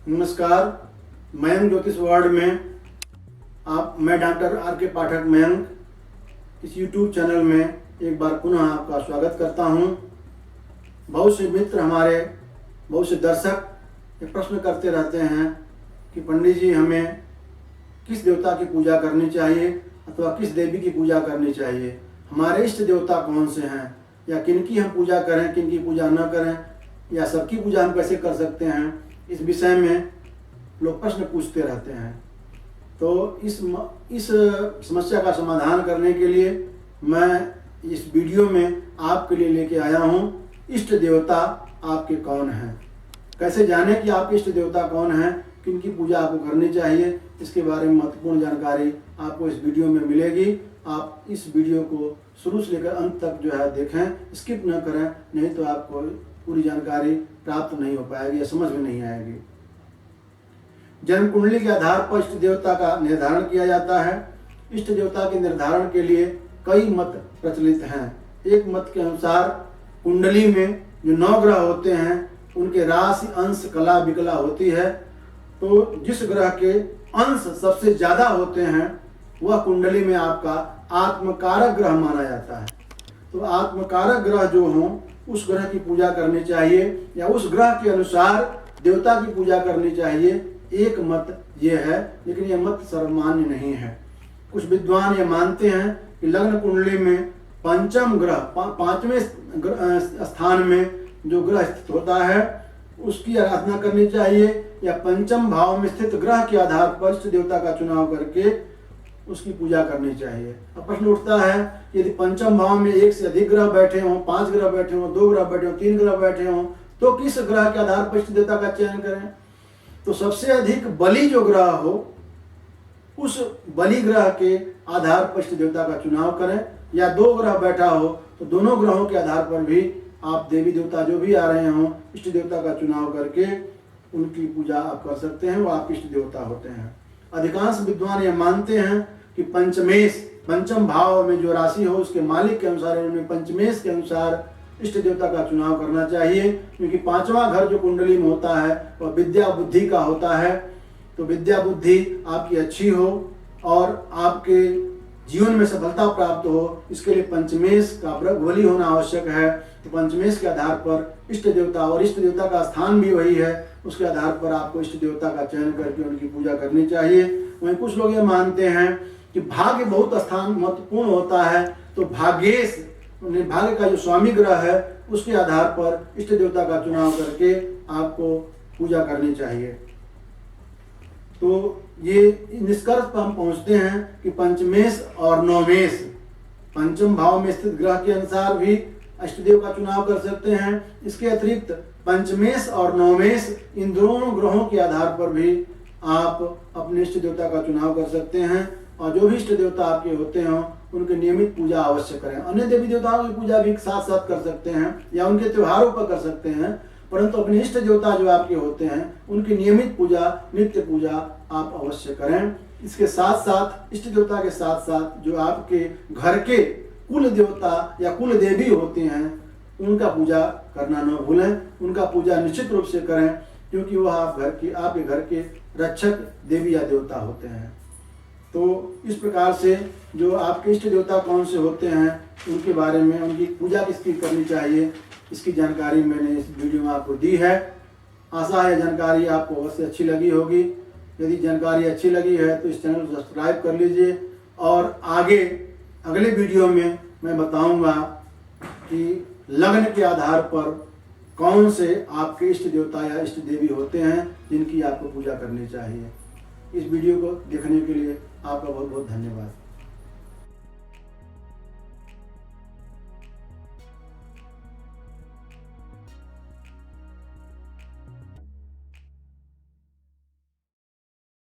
नमस्कार। मयंक ज्योतिष वर्ल्ड में मैं डॉक्टर आर के पाठक मयंक इस यूट्यूब चैनल में एक बार पुनः आपका स्वागत करता हूं। बहुत से मित्र हमारे, बहुत से दर्शक ये प्रश्न करते रहते हैं कि पंडित जी हमें किस देवता की पूजा करनी चाहिए अथवा किस देवी की पूजा करनी चाहिए, हमारे इष्ट देवता कौन से हैं, या किनकी हम पूजा करें, किनकी पूजा न करें, या सबकी पूजा हम कैसे कर सकते हैं। इस विषय में लोग प्रश्न पूछते रहते हैं। तो इस समस्या का समाधान करने के लिए मैं इस वीडियो में आपके लिए लेके आया हूँ इष्ट देवता आपके कौन हैं। कैसे जाने कि आपके इष्ट देवता कौन हैं, किनकी पूजा आपको करनी चाहिए, इसके बारे में महत्वपूर्ण जानकारी आपको इस वीडियो में मिलेगी। आप इस वीडियो को शुरू से लेकर अंत तक जो है देखें, स्किप न करें, नहीं तो आपको पूरी जानकारी प्राप्त नहीं हो पाएगी या समझ में नहीं आएगी। जन्म कुंडली के आधार पर इष्ट देवता का निर्धारण किया जाता है। इष्ट देवता के निर्धारण के लिए कई मत प्रचलित हैं। एक मत के अनुसार कुंडली में जो 9 ग्रह होते हैं उनके राशि अंश कला विकला होती है, तो जिस ग्रह के अंश सबसे ज्यादा होते हैं वह कुंडली में आपका आत्मकारक ग्रह माना जाता है। तो आत्मकारक ग्रह जो हों उस ग्रह की पूजा करनी चाहिए या उस ग्रह के अनुसार देवता की पूजा करनी चाहिए, एक मत ये है। लेकिन यह मत सर्वमान्य नहीं है। कुछ विद्वान ये मानते हैं कि लग्न कुंडली में पंचम ग्रह, 5वें स्थान में जो ग्रह स्थित होता है उसकी आराधना करनी चाहिए, या पंचम भाव में स्थित ग्रह के आधार पर इष्ट देवता का चुनाव करके उसकी पूजा करनी चाहिए। अब प्रश्न उठता है कि यदि पंचम भाव में 1 से अधिक ग्रह बैठे हों, 5 ग्रह बैठे हों, 2 ग्रह बैठे हों, 3 ग्रह बैठे हों, तो किस ग्रह के आधार पर इष्ट देवता का चयन करें। तो सबसे अधिक बली जो ग्रह हो उस बली ग्रह के आधार पर इष्ट देवता का चुनाव करें, या 2 ग्रह बैठा हो तो दोनों ग्रहों के आधार पर भी आप देवी देवता जो भी आ रहे हों इष्ट देवता का चुनाव करके उनकी पूजा आप कर सकते हैं, वो आपके इष्ट देवता होते हैं। अधिकांश विद्वान ये मानते हैं कि पंचम भाव में जो राशि हो उसके मालिक के अनुसार, उन्हें पंचमेश के अनुसार इष्ट देवता का चुनाव करना चाहिए, क्योंकि 5वां घर जो कुंडली में होता है वह विद्या बुद्धि का होता है। तो विद्या बुद्धि आपकी अच्छी हो और आपके जीवन में सफलता प्राप्त हो, इसके लिए पंचमेश का बली होना आवश्यक है। तो पंचमेश के आधार पर इष्ट देवता, और इष्ट देवता का स्थान भी वही है, उसके आधार पर आपको इष्ट देवता का चयन करके उनकी पूजा करनी चाहिए। वहीं कुछ लोग ये मानते हैं कि भाग्य बहुत स्थान महत्वपूर्ण होता है, तो भाग्य का जो स्वामी ग्रह है उसके आधार पर इष्ट देवता का चुनाव करके आपको पूजा करनी चाहिए। तो ये निष्कर्ष पर हम पहुंचते हैं कि पंचमेश और नवमेश, पंचम भाव में स्थित ग्रह के अनुसार भी इष्टदेव का चुनाव कर सकते हैं। इसके अतिरिक्त पंचमेश और नवमेश इन दोनों ग्रहों के आधार पर भी आप अपने इष्ट देवता का चुनाव कर सकते हैं, और जो भी इष्ट देवता आपके होते हों उनकी नियमित पूजा अवश्य करें। अन्य देवी देवताओं की पूजा भी साथ साथ कर सकते हैं या उनके त्योहारों पर कर सकते हैं, परंतु अपने इष्ट देवता जो आपके होते हैं उनकी नियमित पूजा, नित्य पूजा आप अवश्य करें। इसके साथ साथ इष्ट देवता के साथ साथ जो आपके घर के कुल देवता या कुल देवी होते हैं उनका पूजा करना न भूलें। उनका पूजा निश्चित रूप से करें, क्योंकि वह आपके घर के रक्षक देवी या देवता होते हैं। तो इस प्रकार से जो आपके इष्ट देवता कौन से होते हैं उनके बारे में, उनकी पूजा किसकी करनी चाहिए, इसकी जानकारी मैंने इस वीडियो में आपको दी है। आशा है जानकारी आपको अवश्य अच्छी लगी होगी। यदि जानकारी अच्छी लगी है तो इस चैनल को सब्सक्राइब कर लीजिए, और अगले वीडियो में मैं बताऊंगा कि लग्न के आधार पर कौन से आपके इष्ट देवता या इष्ट देवी होते हैं जिनकी आपको पूजा करनी चाहिए। इस वीडियो को देखने के लिए आपका बहुत बहुत धन्यवाद।